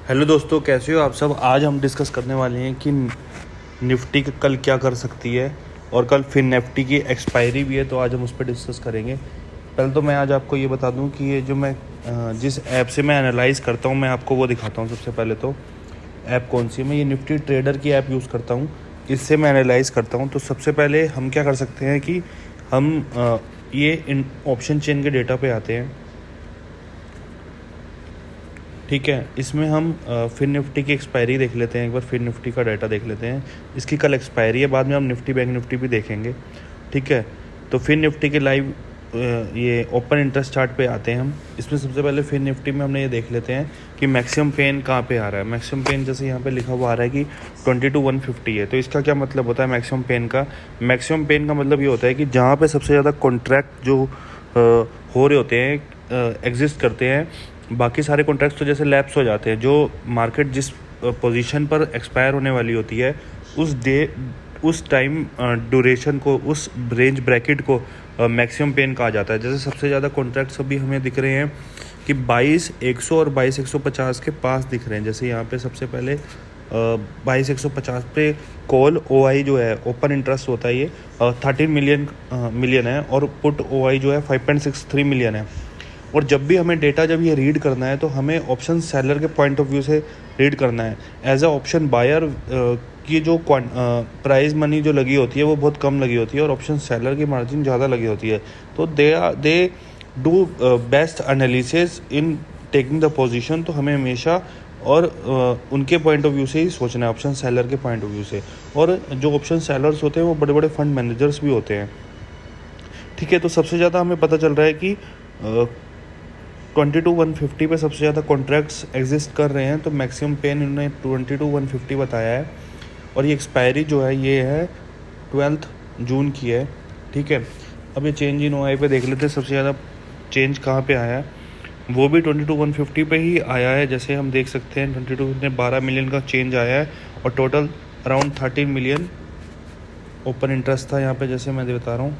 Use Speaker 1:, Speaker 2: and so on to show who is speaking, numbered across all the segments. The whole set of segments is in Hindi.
Speaker 1: हेलो दोस्तों, कैसे हो आप सब। आज हम डिस्कस करने वाले हैं कि निफ्टी कल क्या कर सकती है और कल फिर निफ्टी की एक्सपायरी भी है, तो आज हम उस पर डिस्कस करेंगे। पहले तो मैं आज आपको ये बता दूं कि ये जो मैं जिस ऐप से मैं एनालाइज़ करता हूं, मैं आपको वो दिखाता हूं। सबसे पहले तो ऐप कौन सी है, मैं ये निफ्टी ट्रेडर की ऐप यूज़ करता हूं, इससे मैं एनालाइज़ करता हूं। तो सबसे पहले हम क्या कर सकते हैं कि हम ये इन ऑप्शन चेन के डेटा पे आते हैं। ठीक है, इसमें हम फिर निफ्टी की एक्सपायरी देख लेते हैं। एक बार फिर निफ्टी का डाटा देख लेते हैं। इसकी कल एक्सपायरी है, बाद में हम निफ्टी बैंक निफ्टी भी देखेंगे। ठीक है, तो फिर निफ्टी के लाइव ये ओपन इंटरेस्ट चार्ट पे आते हैं हम। इसमें सबसे पहले फिर निफ्टी में हमने ये देख लेते हैं कि मैक्सिमम पेन कहाँ पे आ रहा है। मैक्सिमम पेन जैसे यहाँ पे लिखा हुआ आ रहा है कि 22,150 है। तो इसका क्या मतलब होता है मैक्सिमम पेन का? मैक्सिमम पेन का मतलब ये होता है कि जहाँ पे सबसे ज़्यादा कॉन्ट्रैक्ट जो हो रहे होते हैं, एग्जिस्ट करते हैं, बाकी सारे कॉन्ट्रैक्ट्स तो जैसे लैप्स हो जाते हैं। जो मार्केट जिस पोजीशन पर एक्सपायर होने वाली होती है उस टाइम ड्यूरेशन को, उस रेंज ब्रैकेट को मैक्सिमम पेन कहा जाता है। जैसे सबसे ज़्यादा कॉन्ट्रैक्ट्स अभी हमें दिख रहे हैं कि 22,100 और 22,150 के पास दिख रहे हैं। जैसे यहाँ पे सबसे पहले 22,150 पे कॉल OI जो है, ओपन इंटरेस्ट होता है, ये 13 मिलियन है, और पुट OI जो है 5.63 मिलियन है। और जब भी हमें डेटा जब ये रीड करना है तो हमें ऑप्शन सेलर के पॉइंट ऑफ व्यू से रीड करना है। एज अ ऑप्शन बायर की जो प्राइस मनी जो लगी होती है वो बहुत कम लगी होती है, और ऑप्शन सेलर की मार्जिन ज़्यादा लगी होती है। तो they do best analysis in taking the position. तो हमें हमेशा और उनके पॉइंट ऑफ व्यू से ही सोचना है, ऑप्शन सेलर के पॉइंट ऑफ व्यू से। और जो ऑप्शन सेलर्स होते हैं वो बड़े बड़े फंड मैनेजर्स भी होते हैं। ठीक है, तो सबसे ज़्यादा हमें पता चल रहा है कि 22,150 पे सबसे ज़्यादा कॉन्ट्रैक्ट्स एग्जिस्ट कर रहे हैं। तो मैक्सिमम पेन इन्होंने 22,150 बताया है, और ये एक्सपायरी जो है ये है 12 जून की है। ठीक है, अब ये चेंज इन OI पे देख लेते हैं। सबसे ज़्यादा चेंज कहाँ पे आया है, वो भी 22,150 पे ही आया है। जैसे हम देख सकते हैं 22 में 12 मिलियन का चेंज आया है, और total around 13 million open interest था यहाँ पे। जैसे मैं बता रहा हूँ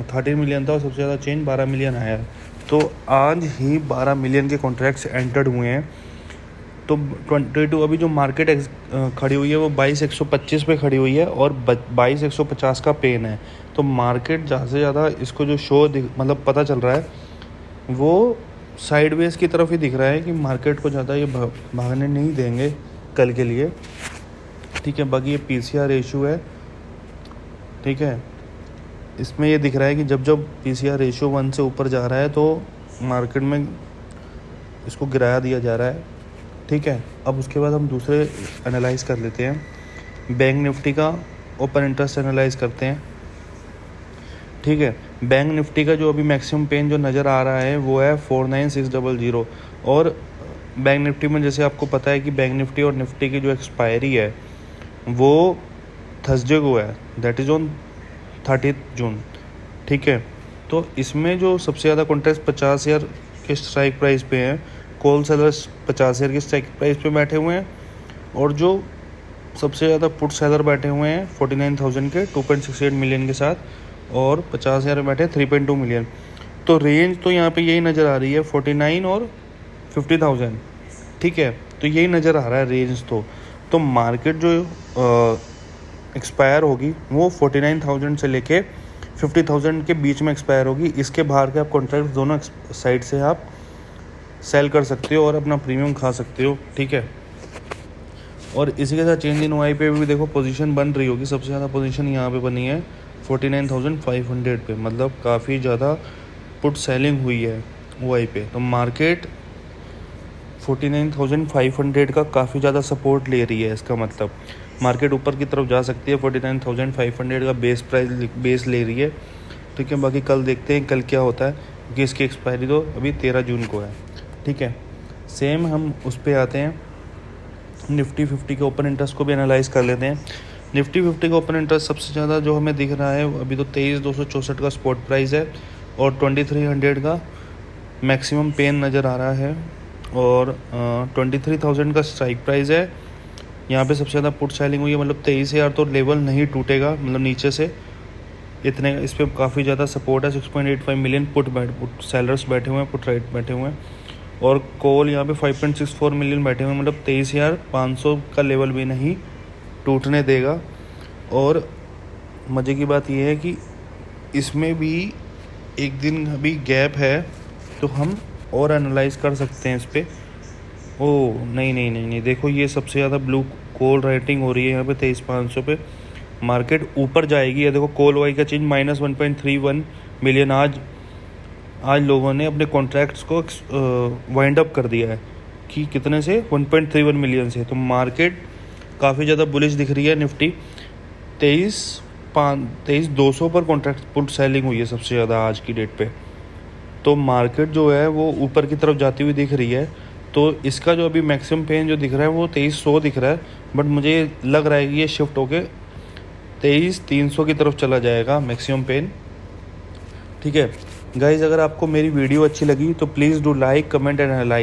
Speaker 1: 13 मिलियन था, और सबसे ज़्यादा चेंज 12 मिलियन आया है। तो आज ही 12 मिलियन के कॉन्ट्रैक्ट्स एंटर्ड हुए हैं। तो 22 अभी जो मार्केट खड़ी हुई है वो 22,125 पे खड़ी हुई है, और 22,150 का पेन है। तो मार्केट ज़्यादा से ज़्यादा इसको जो मतलब पता चल रहा है वो साइडवेज की तरफ ही दिख रहा है कि मार्केट को ज़्यादा ये भागने नहीं देंगे कल के लिए। ठीक है, बाकी ये PCR रेशो है। ठीक है, इसमें ये दिख रहा है कि जब जब PCR रेशियो 1 से ऊपर जा रहा है तो मार्केट में इसको गिराया दिया जा रहा है। ठीक है, अब उसके बाद हम दूसरे एनालाइज कर लेते हैं। बैंक निफ्टी का ओपन इंटरेस्ट एनालाइज करते हैं। ठीक है, बैंक निफ्टी का जो अभी मैक्सिमम पेन जो नज़र आ रहा है वो है 49,600। और बैंक निफ्टी में जैसे आपको पता है कि बैंक निफ्टी और निफ्टी की जो एक्सपायरी है वो थर्सडे को है, दैट इज़ ऑन 30 जून। ठीक है, तो इसमें जो सबसे ज़्यादा कॉन्ट्रैक्ट 50,000 के स्ट्राइक प्राइस पे हैं, कॉल सेलर्स 50,000 के स्ट्राइक प्राइस पे बैठे हुए हैं, और जो सबसे ज़्यादा पुट सेलर बैठे हुए हैं 49,000 के 2.68 मिलियन के साथ, और 50,000 में बैठे 3.2 मिलियन। तो रेंज तो यहाँ पे यही नज़र आ रही है 49 और 50,000। ठीक है, तो यही नज़र आ रहा है रेंज। तो मार्केट जो एक्सपायर होगी वो 49,000 से लेके 50,000 के बीच में एक्सपायर होगी। इसके बाहर के आप कॉन्ट्रैक्ट दोनों साइड से आप सेल कर सकते हो और अपना प्रीमियम खा सकते हो। ठीक है, और इसी के साथ चेंज इन OI पे भी देखो पोजीशन बन रही होगी। सबसे ज़्यादा पोजीशन यहाँ पे बनी है 49,500 पे, मतलब काफ़ी ज़्यादा पुट सेलिंग हुई है OI पे। तो मार्केट 49,500 का काफ़ी ज़्यादा सपोर्ट ले रही है। इसका मतलब मार्केट ऊपर की तरफ जा सकती है। 49,500 का बेस ले रही है। ठीक है, बाकी कल देखते हैं कल क्या होता है, क्योंकि इसकी एक्सपायरी तो अभी 13 जून को है। ठीक है, सेम हम उस पर आते हैं, निफ्टी 50 के ओपन इंटरेस्ट को भी एनालाइज कर लेते हैं। निफ्टी 50 का ओपन इंटरेस्ट सबसे ज़्यादा जो हमें दिख रहा है अभी तो 23,264 का स्पॉट प्राइस है, और 2300 का मैक्सिमम पेन नज़र आ रहा है, और 23,000 का स्ट्राइक प्राइस है। यहाँ पे सबसे ज़्यादा पुट सेलिंग हुई है, मतलब 23,000 तो लेवल नहीं टूटेगा, मतलब नीचे से इतने इस पर काफ़ी ज़्यादा सपोर्ट है। 6.85 मिलियन पुट सेलर्स बैठे हुए हैं, पुट राइट बैठे हुए हैं, और कॉल यहाँ पे 5.64 मिलियन बैठे हुए, मतलब 23,500 का लेवल भी नहीं टूटने देगा। और मज़े की बात यह है कि इसमें भी एक दिन अभी गैप है, तो हम और एनालाइज कर सकते हैं इस पर। ओह नहीं नहीं नहीं नहीं, देखो ये सबसे ज़्यादा ब्लू कॉल राइटिंग हो रही है यहाँ पे 23,500 पे। मार्केट ऊपर जाएगी। ये देखो कॉल वाई का चेंज -1.31 मिलियन। आज लोगों ने अपने कॉन्ट्रैक्ट्स को वाइंड अप कर दिया है कि कितने से 1.31 मिलियन से। तो मार्केट काफ़ी ज़्यादा बुलिश दिख रही है। निफ्टी 23,200 पर कॉन्ट्रैक्ट पुट सेलिंग हुई है सबसे ज़्यादा आज की डेट पे। तो मार्केट जो है वो ऊपर की तरफ जाती हुई दिख रही है। तो इसका जो अभी मैक्सिमम पेन जो दिख रहा है वो 2300 दिख रहा है, बट मुझे लग रहा है कि ये शिफ्ट होके 23,300 की तरफ चला जाएगा मैक्सिमम पेन। ठीक है गाइज़, अगर आपको मेरी वीडियो अच्छी लगी तो please do like, comment and like.